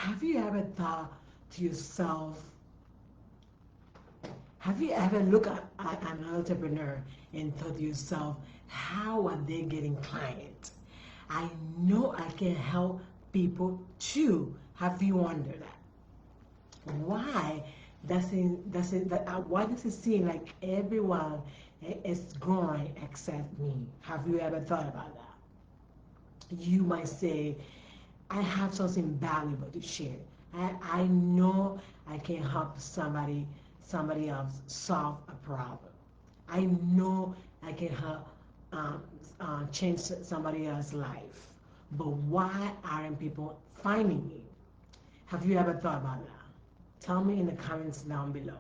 Have you ever thought to yourself, have you ever looked at an entrepreneur and thought to yourself, how are they getting clients? I know I can help people too. Have you wondered that? Why why does it seem like everyone is growing except me? Have you ever thought about that? You might say, I have something valuable to share. I know I can help somebody else solve a problem. I know I can help change somebody else's life. But why aren't people finding me? Have you ever thought about that? Tell me in the comments down below.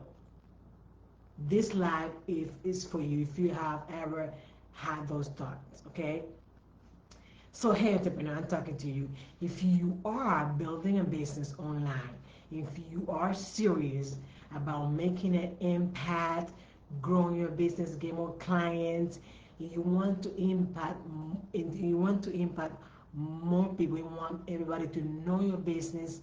This live is for you if you have ever had those thoughts, okay? So, hey, entrepreneur, I'm talking to you. If you are building a business online, if you are serious about making an impact, growing your business, get more clients, you want to impact more people, you want everybody to know your business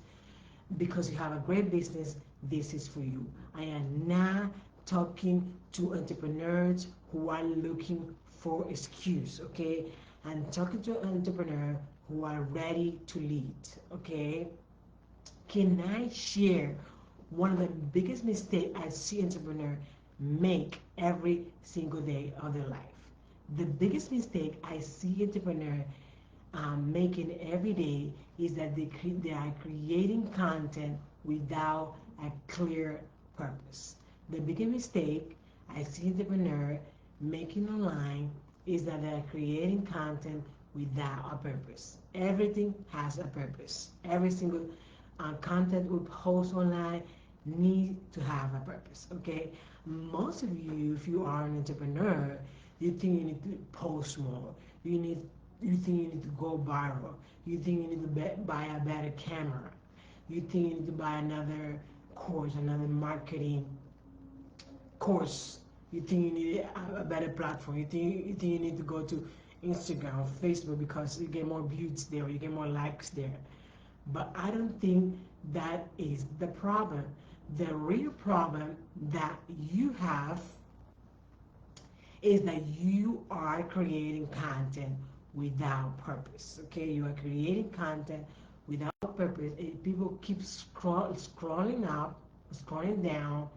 because you have a great business, this is for you. I am not talking to entrepreneurs who are looking for excuse, okay? I'm talking to an entrepreneur who are ready to lead, okay? Can I share one of the biggest mistakes I see entrepreneurs make every single day of their life? The biggest mistake I see entrepreneurs making every day is that they are creating content without a clear purpose. The biggest mistake I see entrepreneurs making online is that they are creating content without a purpose. Everything has a purpose. Every single content we post online need to have a purpose. Okay, most of you, if you are an entrepreneur, you think you need to post more. You think you need to go viral. You think you need to buy a better camera. You think you need to buy another course, another marketing course. You think you need a better platform. You think you need to go to Instagram or Facebook because you get more views there, you get more likes there. But I don't think that is the problem. The real problem that you have is that you are creating content without purpose. Okay, you are creating content without purpose. People keep scrolling up, scrolling down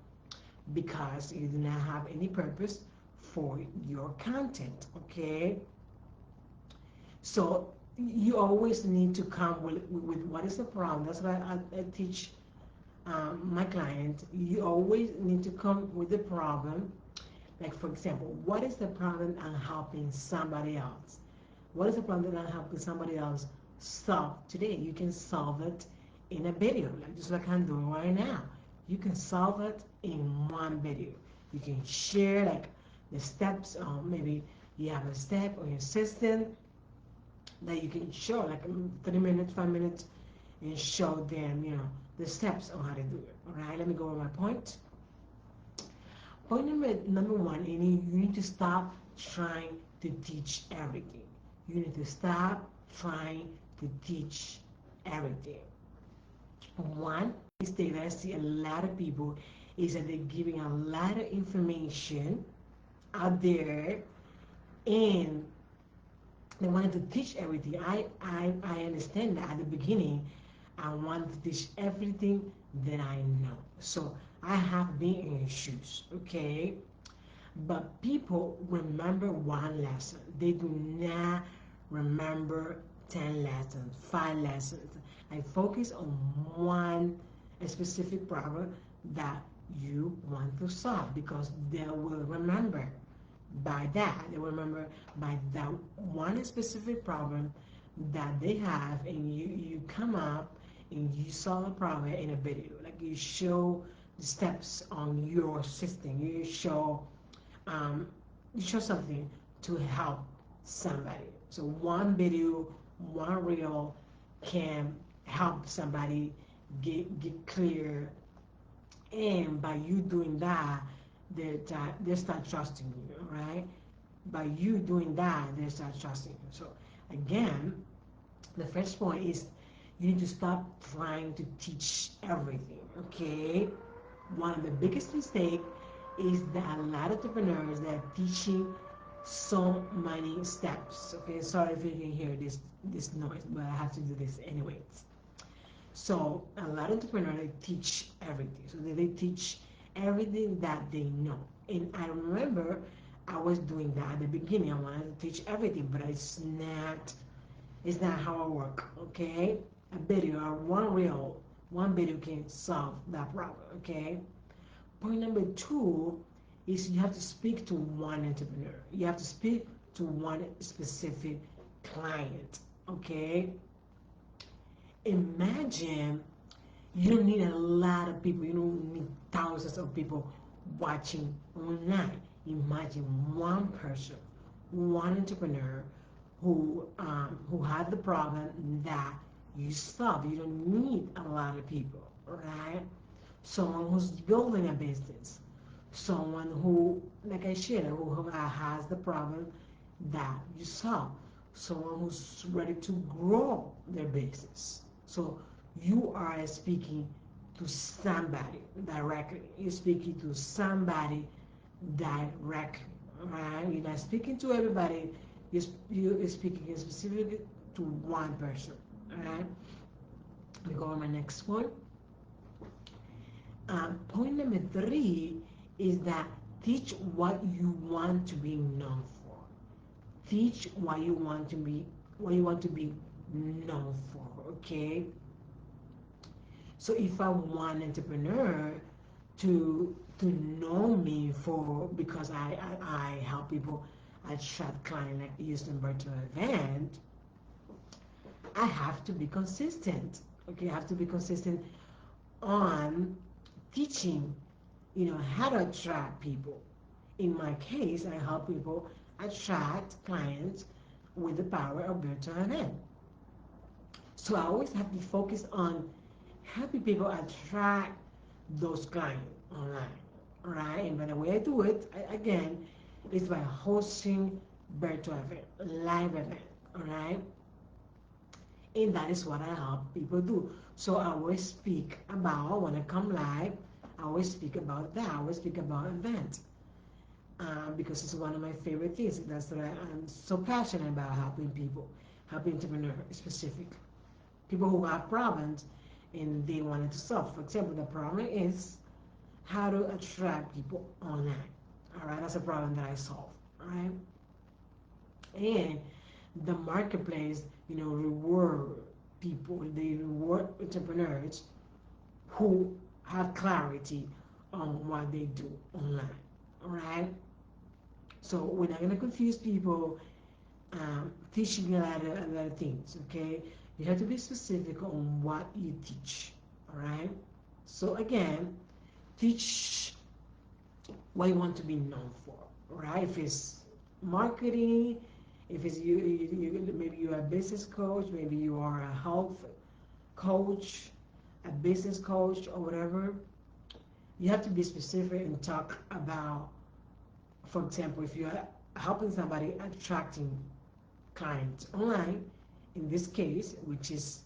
because you do not have any purpose for your content. Okay, so you always need to come with what is the problem. That's why I teach my client. You always need to come with the problem. Like, for example, what is the problem I'm helping somebody else? What is the problem that I'm helping somebody else solve today? You can solve it in a video, like just like I'm doing right now. You can solve it in one video. You can share like the steps, maybe you have a step or your system that you can show, like 3 minutes, 5 minutes, and show them, the steps on how to do it. All right, let me go over my point. Point number one, you need to stop trying to teach everything. You need to stop trying to teach everything. One mistake that I see a lot of people is that they're giving a lot of information out there and they wanted to teach everything. I understand that at the beginning I wanted to teach everything that I know. So I have been in your shoes, okay? But people remember one lesson. They do not remember 10 lessons, 5 lessons. I focus on one specific problem that you want to solve because they will remember by that. They will remember by that one specific problem that they have, and you come up and you solve a problem in a video. Like you show the steps on your system. Um, you show something to help somebody. So one video, one reel can help somebody get clear, and by you doing that, they start trusting you, right? By you doing that, they start trusting you. So again, the first point is You need to stop trying to teach everything, okay? One of the biggest mistakes is that a lot of entrepreneurs that are teaching so many steps. Okay, sorry if you can hear this noise, but I have to do this anyways. So a lot of entrepreneurs they teach everything. So they teach everything that they know. And I remember I was doing that at the beginning. I wanted to teach everything, but it's not how I work. Okay, a video or one video can solve that problem. Okay. Point number two is you have to speak to one entrepreneur. You have to speak to one specific client. Okay. Imagine you don't need a lot of people. You don't need thousands of people watching online. Imagine one person, one entrepreneur who had the problem that you solve. You don't need a lot of people, right? Someone who's building a business, someone who, like I shared, who has the problem that you solve, someone who's ready to grow their business. So you are speaking to somebody directly. You're speaking to somebody directly, right? You're not speaking to everybody. You're speaking specifically to one person, right? We go on my next one. Point number three is that teach what you want to be known for. Teach what you want to be known for. Okay. So if I want an entrepreneur to know me for because I help people attract clients like Houston Virtual Event, I have to be consistent. Okay, I have to be consistent on teaching, how to attract people. In my case, I help people attract clients with the power of virtual event. So I always have to focus on helping people attract those clients online, right? And by the way I do it, again, is by hosting virtual event, live event, all right? And that is what I help people do. So I always speak about, when I come live, I always speak about that. I always speak about events because it's one of my favorite things. That's what I'm so passionate about, helping people, helping entrepreneurs specific. People who have problems and they wanted to solve. For example, the problem is how to attract people online. All right, that's a problem that I solve. All right, and the marketplace, reward people. They reward entrepreneurs who have clarity on what they do online. All right, so we're not gonna confuse people. Teaching a lot of things. Okay, you have to be specific on what you teach. All right. So again, teach what you want to be known for, right? If it's marketing, if it's maybe you're a business coach, maybe you are a health coach, a business coach, or whatever. You have to be specific and talk about, for example, if you're helping somebody attracting clients online, in this case, which is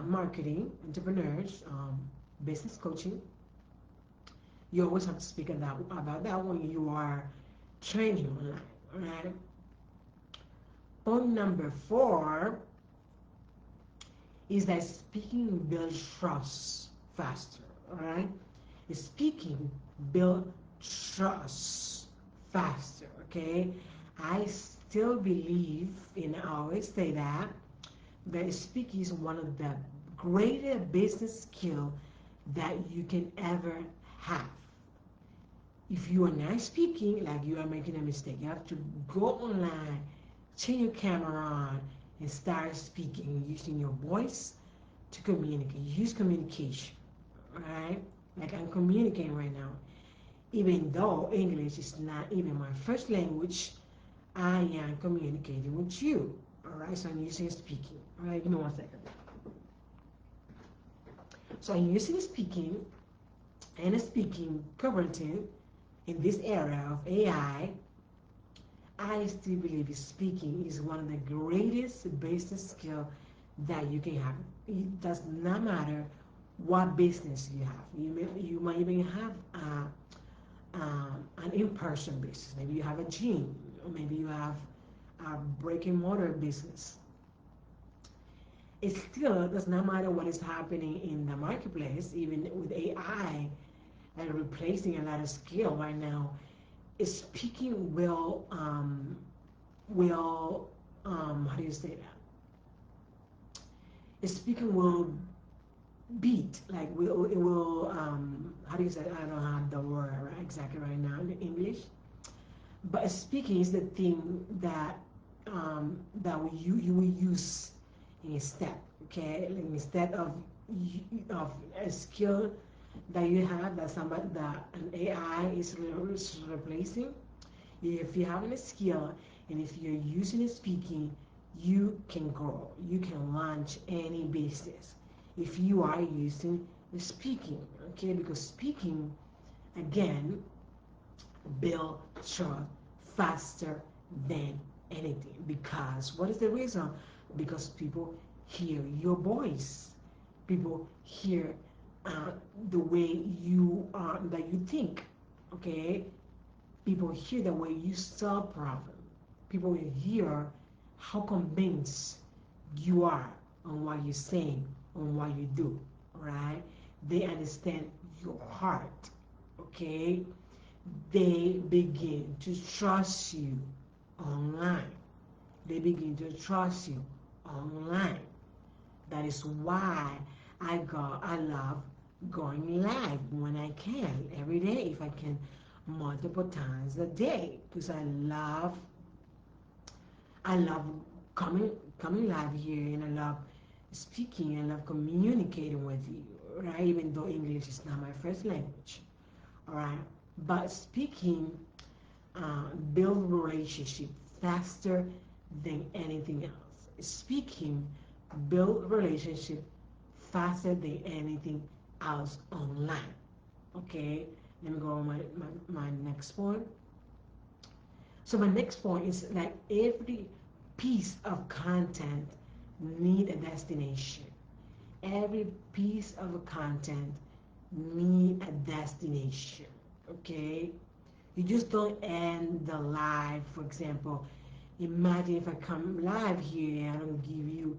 marketing, entrepreneurs, business coaching, you always have to speak about that when you are training online, right? Point number four is that speaking builds trust faster, all right? Speaking builds trust faster, okay? I still believe, and I always say that speaking is one of the greatest business skill that you can ever have. If you are not speaking, like you are making a mistake, you have to go online, turn your camera on, and start speaking using your voice to communicate. Use communication, right? Like I'm communicating right now. Even though English is not even my first language, I am communicating with you. All right, so I'm using speaking. All right, give me 1 second. So I'm using speaking and speaking currently in this area of AI. I still believe speaking is one of the greatest business skills that you can have. It does not matter what business you have. You might even have an in-person business. Maybe you have a gym, or maybe you have a brick and mortar business. It still does not matter what is happening in the marketplace, even with AI and replacing a lot of skill right now. Speaking will how do you say that? Speaking will beat, like it will how do you say it? I don't have the word exactly right now in English, but speaking is the thing that you will use instead. Okay, like instead of a skill that you have, that somebody, that an AI is replacing. If you have a skill and if you're using it speaking, you can grow. You can launch any business if you are using speaking. Okay, because speaking again build trust faster than anything. Because what is the reason? Because people hear your voice. People hear the way you that you think. Okay, people hear the way you solve problems. People will hear how convinced you are on what you're saying, on what you do, right? They understand your heart, okay? They begin to trust you online. They begin to trust you online. That is why I love going live when I can, every day if I can, multiple times a day, because I love coming live here, and I love speaking. I love communicating with you, right? Even though English is not my first language, all right. But speaking build relationship faster than anything else. Speaking build relationship faster than anything else online. Okay, let me go on my next point. So my next point is like every piece of content need a destination. Every piece of content need a destination. Okay? You just don't end the live, for example. Imagine if I come live here and I don't give you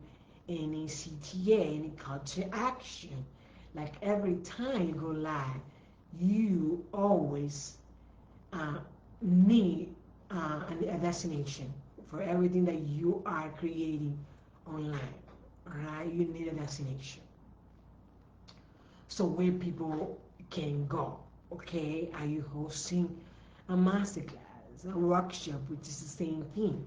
any CTA, any call to action. Like every time you go live, you always uh, need a destination for everything that you are creating online. Right? You need a destination. So where people can go. Okay? Are you hosting a masterclass, a workshop, which is the same thing?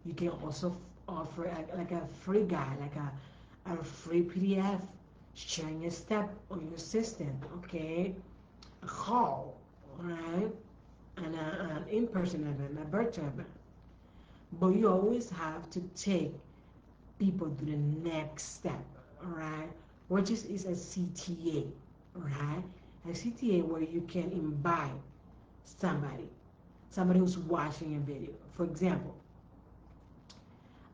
You can also offer like a free guide, like a free PDF sharing a step on your system. Okay? A call, right? And an in-person event, a virtual event. But you always have to take people to the next step, all right? Which is a CTA, right? A CTA where you can invite somebody, somebody who's watching a video. For example,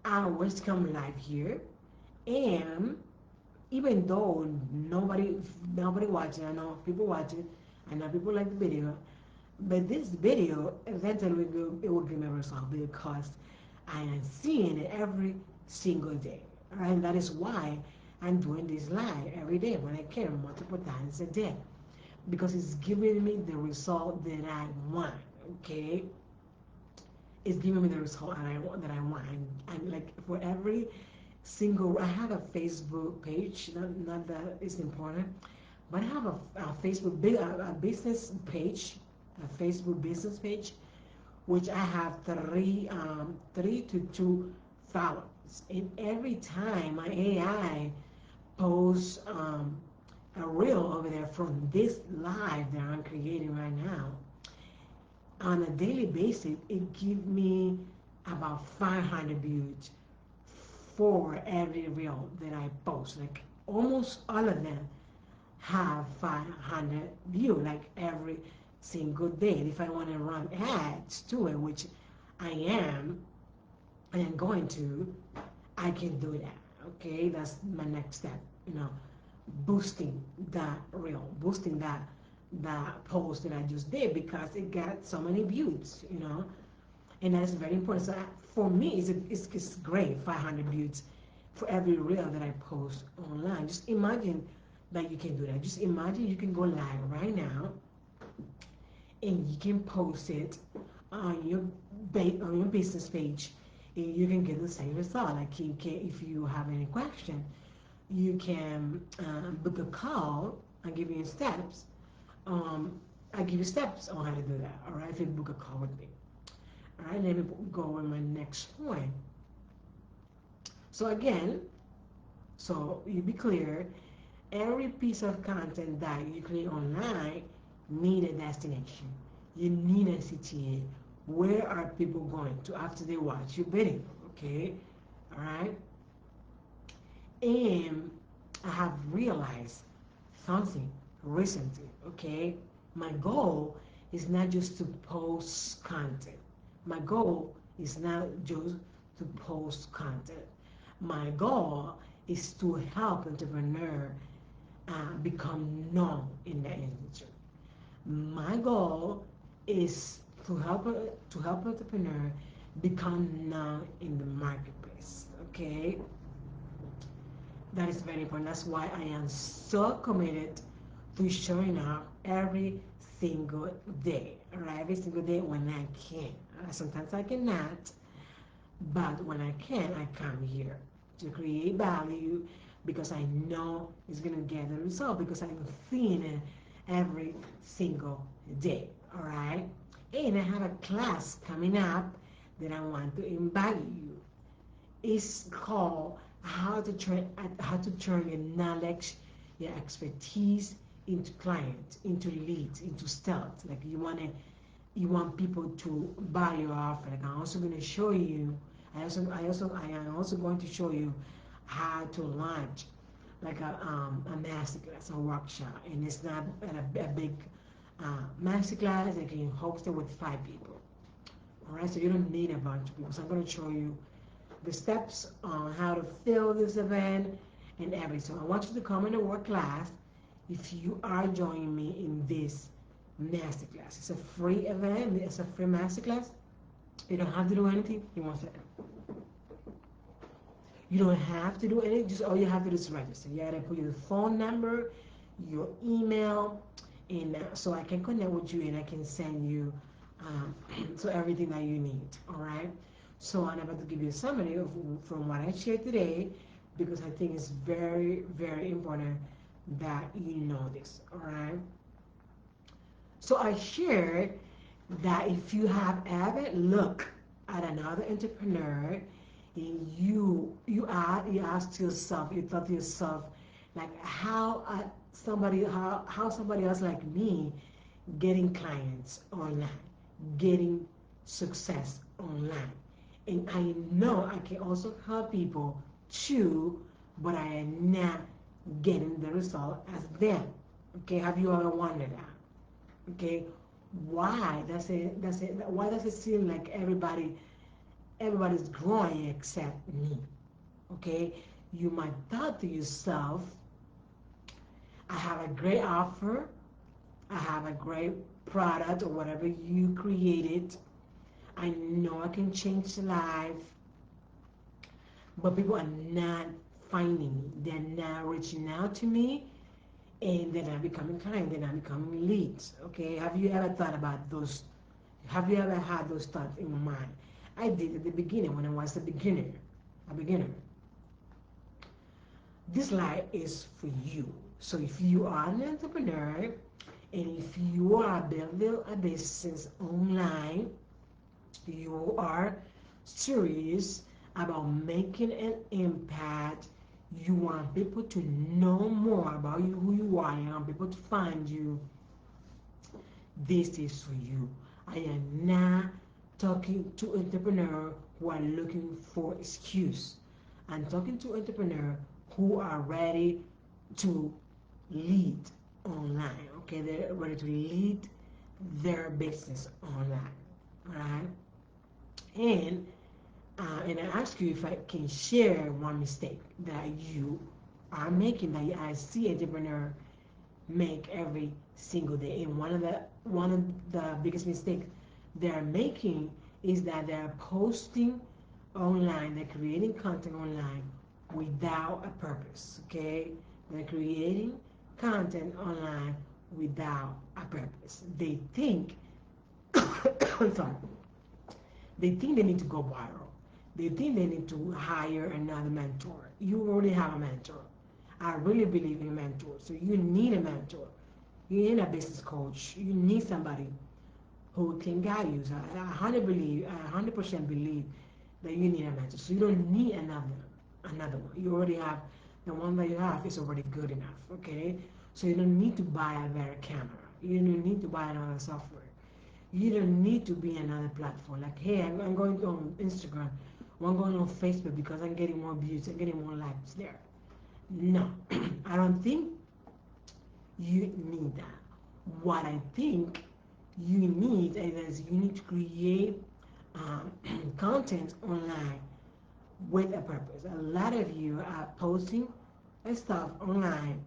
I always come live here, and even though nobody watching, I know people watching, I know people like the video, but this video eventually it will give me a result because I am seeing it every single day. And that is why I'm doing this live every day when I can, multiple times a day. Because it's giving me the result that I want. Okay? It's giving me the result that I want. And like for every single, I have a Facebook page, not that it's important, but I have a Facebook a business page, a Facebook business page, which I have three to two followers. And every time my AI posts a reel over there from this live that I'm creating right now, on a daily basis, it gives me about 500 views for every reel that I post. Like almost all of them have 500 views, like every single day. And if I want to run ads to it, which I am going to, I can do that. Okay, that's my next step. You know, boosting that reel, boosting that post that I just did because it got so many views. You know, and that's very important. So for me, it's great 500 views for every reel that I post online. Just imagine that you can do that. Just imagine you can go live right now and you can post it on your on your business page, and you can get the same result. Like you can, if you have any question, you can book a call. I give you steps. Um, I give you steps on how to do that. All right, if you book a call with me. All right, let me go with my next point. So again, so you be clear, every piece of content that you create online need a destination. You need a CTA. Where are people going to after they watch your video? Okay, all right. And I have realized something recently. Okay, my goal is not just to post content. My goal is not just to post content. My goal is to help entrepreneur become known in the industry. My goal is to help entrepreneur become known in the marketplace. Okay, that is very important. That's why I am so committed to showing up every single day. Right, every single day when I can. Sometimes I cannot, but when I can, I come here to create value because I know it's gonna get the result because I'm seeing it every single day. All right, and I have a class coming up that I want to invite you. It's called how to turn your knowledge, your expertise into clients, into leads, into sales. Like you want people to buy your offer. Like I'm also going to show you. I am also going to show you how to launch like a masterclass, a workshop, and it's not a big masterclass. You can host it with 5 people. All right, so you don't need a bunch of people. So I'm going to show you the steps on how to fill this event and everything. So I want you to come in the work class if you are joining me in this masterclass. It's a free event. It's a free masterclass. You don't have to do anything. You want to. You don't have to do anything. Just all you have to do is register. You gotta put your phone number, your email, and so I can connect with you and I can send you so everything that you need. All right. So I'm about to give you a summary of from what I shared today because I think it's very very important that you know this. All right. So I shared that if you have ever looked at another entrepreneur and you ask yourself, you thought to yourself, like how somebody else like me getting clients online, getting success online. And I know I can also help people too, but I am not getting the result as them. Okay, have you ever wondered that? Okay, why does it why does it seem like everybody's growing except me? Okay, you might thought to yourself, I have a great offer, I have a great product or whatever you created, I know I can change the life, but people are not finding me, they're not reaching out to me, and they're not becoming clients, they're not becoming leads. Okay, have you ever thought about those? Have you ever had those thoughts in your mind? I did at the beginning when I was a beginner. This life is for you. So if you are an entrepreneur and if you are building a business online, you are serious about making an impact, you want people to know more about you, who you are, you want people to find you, this is for you. I am not talking to entrepreneurs who are looking for excuse. I'm talking to entrepreneurs who are ready to lead online. Okay, they're ready to lead their business online. All right, and And I ask you if I can share one mistake that you are making, that I see entrepreneur make every single day. And one of the biggest mistakes they're making is that they're posting online, they're creating content online without a purpose. Okay, they're creating content online without a purpose. They think, sorry, they think they need to go viral. They think they need to hire another mentor. You already have a mentor. I really believe in mentors. So you need a mentor. You need a business coach. You need somebody who can guide you. So I 100% believe that you need a mentor. So you don't need another one. You already have the one that you have is already good enough. Okay, so you don't need to buy a better camera. You don't need to buy another software. You don't need to be another platform. Like, hey, I'm going on Instagram, or I'm going on Facebook because I'm getting more views, I'm getting more likes there. No, I don't think you need that. What I think you need is you need to create um, content online with a purpose. A lot of you are posting stuff online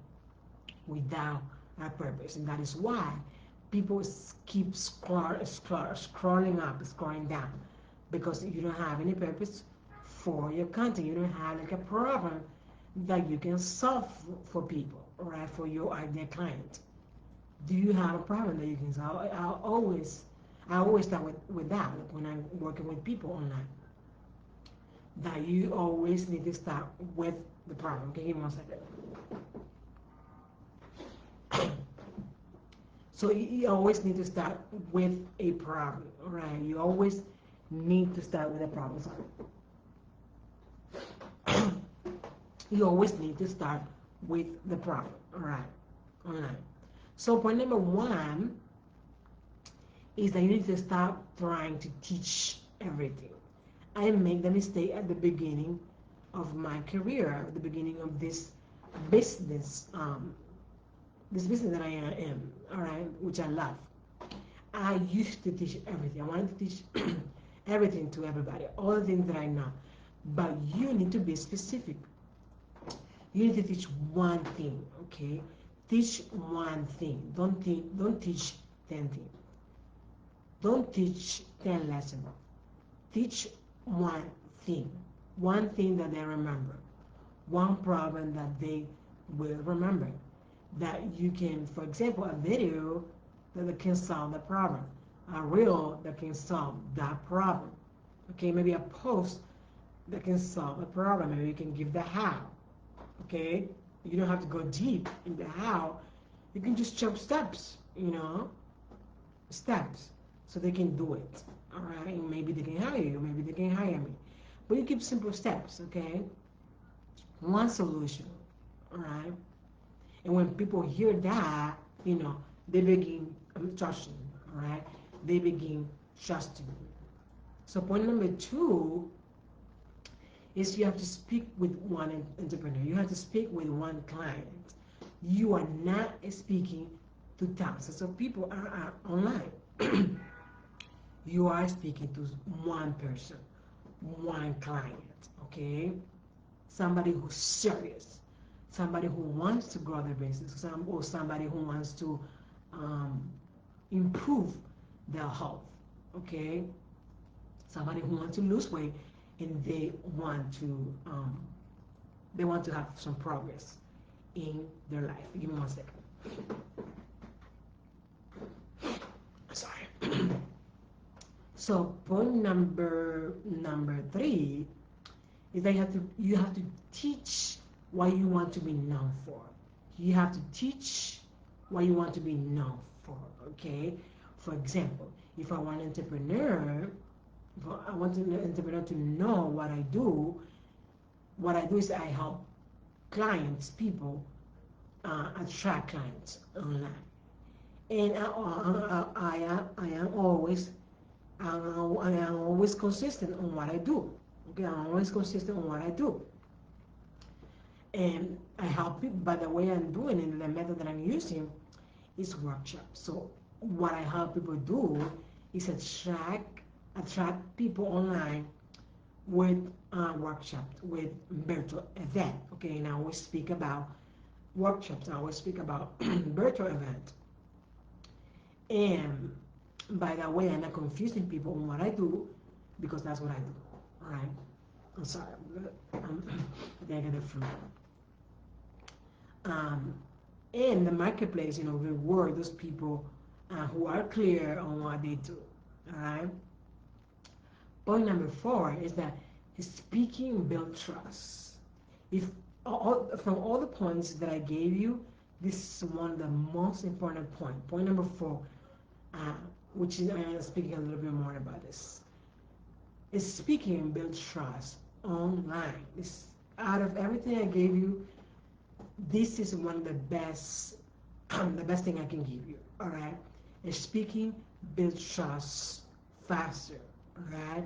without a purpose, and that is why people keep scrolling up, scrolling down, because you don't have any purpose for your content. You don't have like a problem that you can solve for people, right? For your ideal client. Do you have a problem that you can solve? I always start with that, like when I'm working with people online. That you always need to start with the problem. Okay, give me 1 second. So you always need to start with a problem, right? You always need to start with a problem. Sorry. You always need to start with the problem, all right? Online. So point number one is that you need to stop trying to teach everything. I made the mistake at the beginning of my career, at the beginning of business, this business that I am, all right, which I love. I used to teach everything. I wanted to teach everything to everybody, all the things that I know. But you need to be specific. You need to teach one thing, okay? Teach one thing. Don't teach 10 things. Don't teach 10 lessons. Teach one thing. One thing that they remember. One problem that they will remember. That you can, for example, a video that can solve the problem. A reel that can solve that problem. Okay, maybe a post that can solve a problem. Maybe you can give the how. Okay, you don't have to go deep in the how. You can just show steps, steps, so they can do it. All right, maybe they can hire you, maybe they can hire me, but you give simple steps. Okay, one solution. All right, and when people hear that, they begin trusting. All right, they begin trusting. So point number two is you have to speak with one entrepreneur. You have to speak with one client. You are not speaking to thousands of people are online. You are speaking to one person, one client, okay? Somebody who's serious, somebody who wants to grow their business, or somebody who wants to um, improve their health, okay? Somebody who wants to lose weight and they want to have some progress in their life. Give me 1 second. Sorry. So point number three is that you have to teach what you want to be known for. You have to teach what you want to be known for. Okay. For example, if I want an entrepreneur, if I want an entrepreneur to know what I do. What I do is I help clients, people, attract clients online. And I am always consistent on what I do. Okay, I'm always consistent on what I do. And I help people, but the way I'm doing it, the method that I'm using is workshop. So what I help people do is attract people online with workshops, with virtual event. Okay, now we speak about workshops. Now we speak about virtual event. And by the way, I'm not confusing people on what I do because that's what I do. All right. I'm sorry. I think I got the flu. Um, in the marketplace, reward those people who are clear on what they do. All right. Point number 4 is that speaking builds trust. If from all the points that I gave you, this is one of the most important point. Point number 4, uh, which is I'm speaking a little bit more about this. Is speaking builds trust online. This, out of everything I gave you, this is one of the best, the best thing I can give you. All right, is speaking builds trust faster. All right,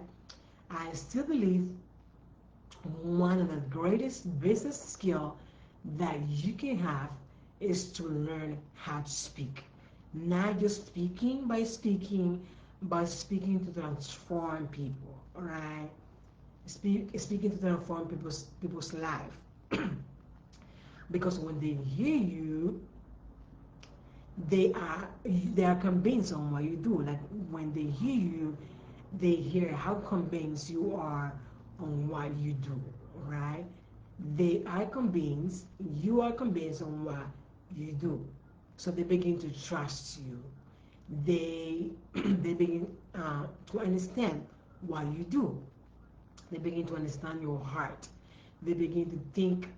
I still believe one of the greatest business skill that you can have is to learn how to speak. Not just speaking, but speaking to transform people. All right, speaking to transform people's life. Because when they hear you, they are they are convinced on what you do. Like when they hear you, they hear how convinced you are on what you do, right? They are convinced, you are convinced on what you do. So they begin to trust you. They they begin to understand what you do. They begin to understand your heart. They begin to think.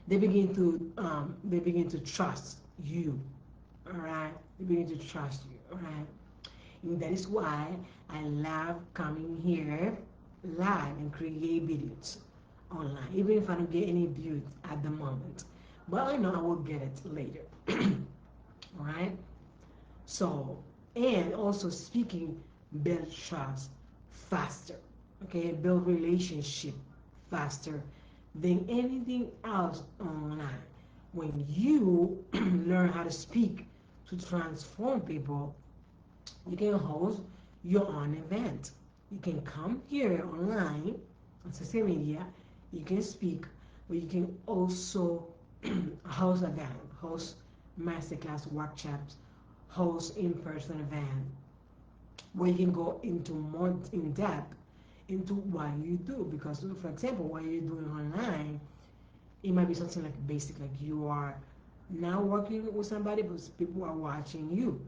They begin to trust you. All right. They begin to trust you. All right. And that is why I love coming here live and create videos online, even if I don't get any views at the moment. But I know I will get it later. All right. So, and also speaking build trust faster. Okay, build relationship faster than anything else online. When you learn how to speak to transform people, you can host your own event. You can come here online on social media, you can speak, but you can also host event, host masterclass workshops, host in-person event where you can go into more in depth into what you do. Because for example, what you're doing online, it might be something like basic, like you are now working with somebody, but people are watching you.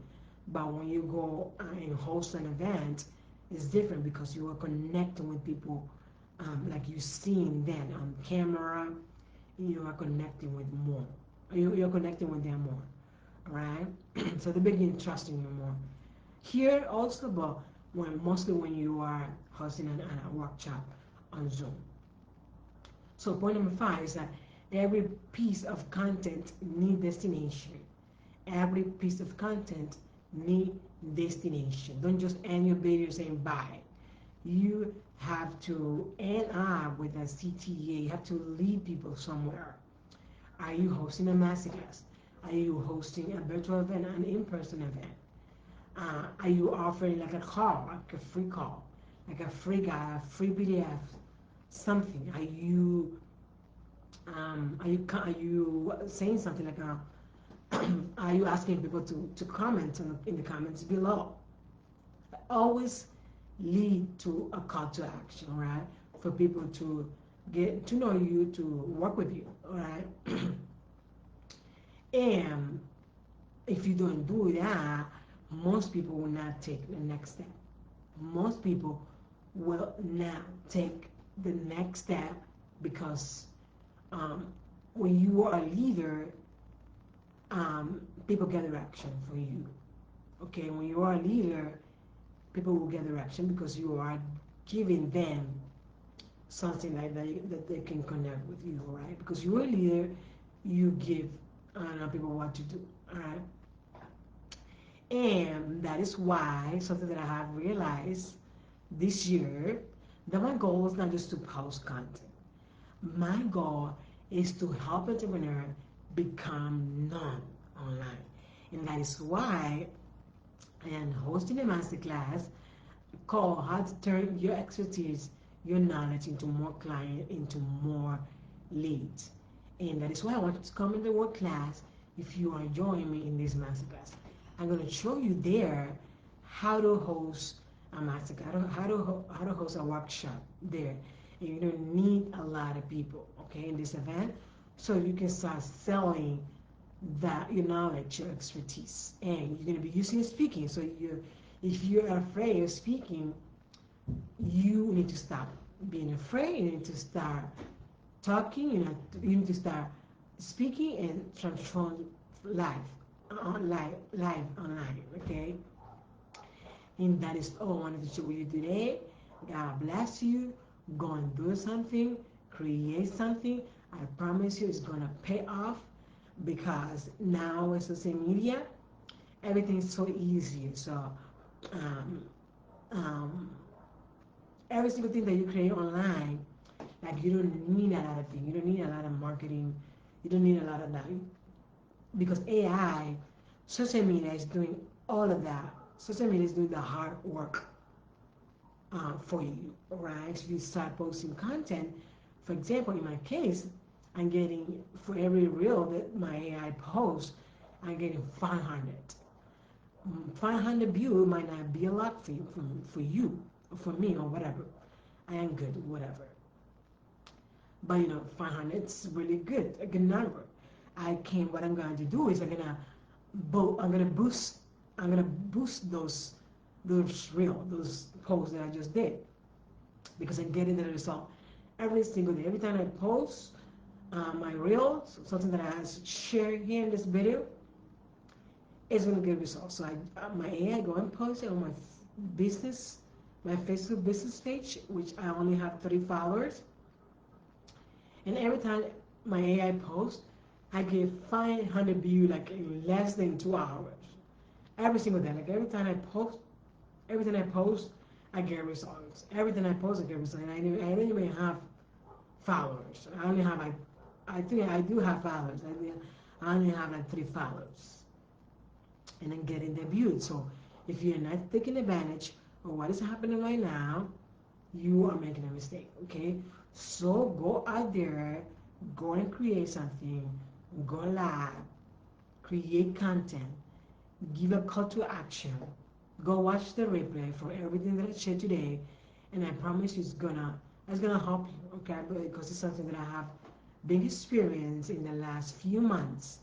But when you go and host an event, it's different because you are connecting with people, like you seeing them on camera. You are connecting with more. You're connecting with them more, right? So they begin trusting you more. Here also, but mostly when you are hosting a workshop on Zoom. So point number 5 is that every piece of content need destination. Every piece of content need destination. Don't just end your video saying bye. You have to end up with a CTA. You have to lead people somewhere. Are you hosting a masterclass? Are you hosting a virtual event, an in-person event? Are you offering like a call, like a free call, like a free guide, a free PDF, something? Are you saying something like are you asking people to comment in the comments below? Always lead to a call to action, right? For people to get to know you, to work with you, all right? And if you don't do that, most people will not take the next step. Most people will not take the next step because um, when you are a leader, people get direction for you. Okay, when you are a leader, people will get direction because you are giving them something like that they can connect with you, right? Because you're a leader, you give people what to do, all right? And that is why something that I have realized this year, that my goal is not just to post content. My goal is to help entrepreneurs become known online. And that is why I am hosting a masterclass called how to turn your expertise, your knowledge into more client, into more leads. And that is why I want you to come in the work class if you are joining me in this masterclass. I'm going to show you there how to host a masterclass, how to host a workshop there. And you don't need a lot of people, okay, in this event, so you can start selling that your knowledge, your expertise, and you're going to be using speaking. So if you're afraid of speaking, you need to stop being afraid. You need to start talking. You need to start speaking and transform life live online. Okay, and that is all I wanted to share with you today. God bless you. Go and do something, create something. I promise you, it's gonna pay off because now with social media, everything's so easy. So um, um, every single thing that you create online, like you don't need a lot of things. You don't need a lot of marketing. You don't need a lot of that because AI, social media is doing all of that. Social media is doing the hard work for you, right? So you start posting content. For example, in my case, I'm getting for every reel that my AI posts, I'm getting 500. 500 views might not be a lot for you, or for me, or whatever. I am good, whatever. But 500 is really good, a good number. What I'm going to do is I'm gonna boost those posts that I just did because I'm getting the result every single day. Every time I post my reels, something that I share here in this video, it's gonna get results. So my AI go and post it on my business, my Facebook business page, which I only have 30 followers. And every time my AI post, I get 500 views like in less than 2 hours. Every single day, like every time I post, I get results. Every time I post, I get results. And I don't even have followers. I only have like, I think I do have followers. I only have like 3 followers. And I'm getting the views. So if you're not taking advantage of what is happening right now, you are making a mistake, okay? So go out there, go and create something, go live, create content, give a call to action, go watch the replay for everything that I shared today, and I promise you it's gonna help you, okay? Because it's something that I have big experience in the last few months,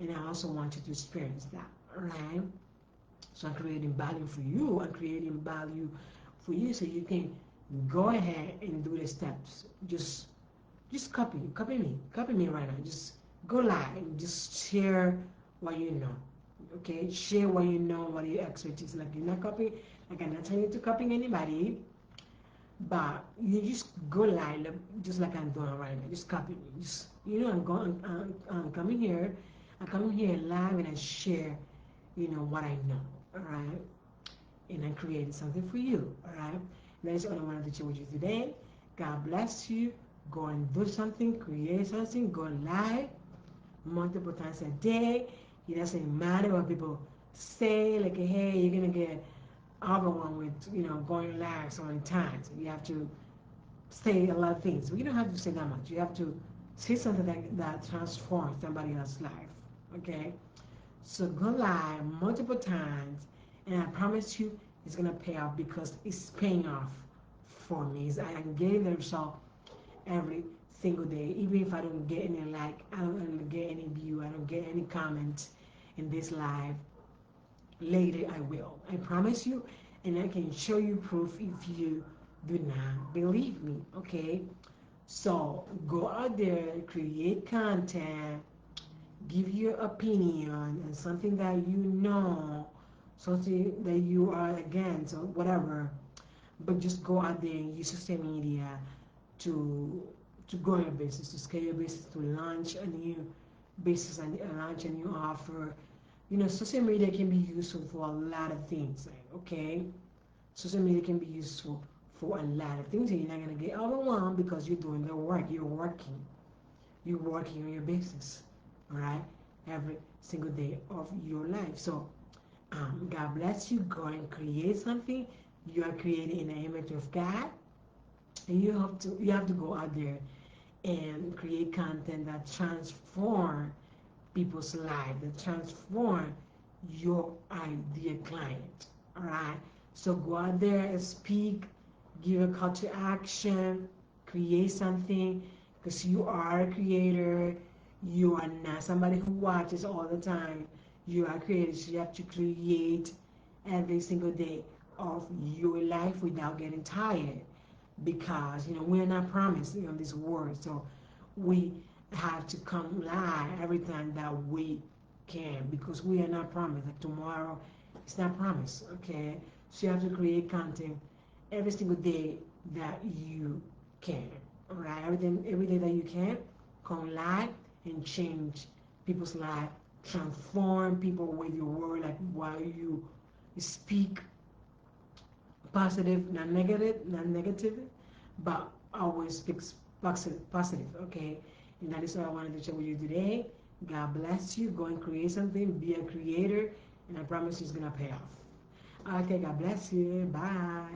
and I also want you to experience that, right? So I'm creating value for you. I'm creating value for you so you can go ahead and do the steps. Just copy me right now. Just go live and just share what you know. Okay, share what you know, what your expertise. Like you're not copying. Like I'm not telling you to copy anybody, but you just go live, just like I'm doing right now. Just copy me. Just I'm going. I'm coming here. I come here live and I share, what I know. All right, and I created something for you. All right, that is all I wanted to share with you today. God bless you. Go and do something, create something, go live multiple times a day. It doesn't matter what people say, like, hey, you're gonna get overwhelmed with, going live so many times. You have to say a lot of things. But you don't have to say that much. You have to say something that transforms somebody else's life. Okay? So go live multiple times, and I promise you it's gonna pay off because it's paying off for me. I'm getting the result every single day. Even if I don't get any like, I don't get any view, I don't get any comment in this live, later I will. I promise you, and I can show you proof if you do not believe me. Okay? So go out there, create content, give your opinion on something that you know, something that you are against or whatever. But just go out there and use social media to grow your business, to scale your business, to launch a new business and launch a new offer. Social media can be useful for a lot of things. Like, okay, social media can be useful for a lot of things, and you're not gonna get overwhelmed because you're doing the work. You're working on your business, all right, every single day of your life. So, God bless you. Go and create something. You are created in the image of God, and you have to go out there and create content that transform people's life, that transform your ideal client. All right. So go out there and speak, give a call to action, create something, because you are a creator. You are not somebody who watches all the time. You are creators. You have to create every single day of your life without getting tired, because we're not promised on this world. So we have to come live every time that we can, because we are not promised that tomorrow it's not promised. Okay, so you have to create content every single day that you can. All right, every day that you can, come live and change people's life, transform people with your word, like while you speak positive, not negative, but always speak positive. Okay, and that is what I wanted to share with you today. God bless you. Go and create something. Be a creator, and I promise it's gonna pay off. Okay, God bless you. Bye.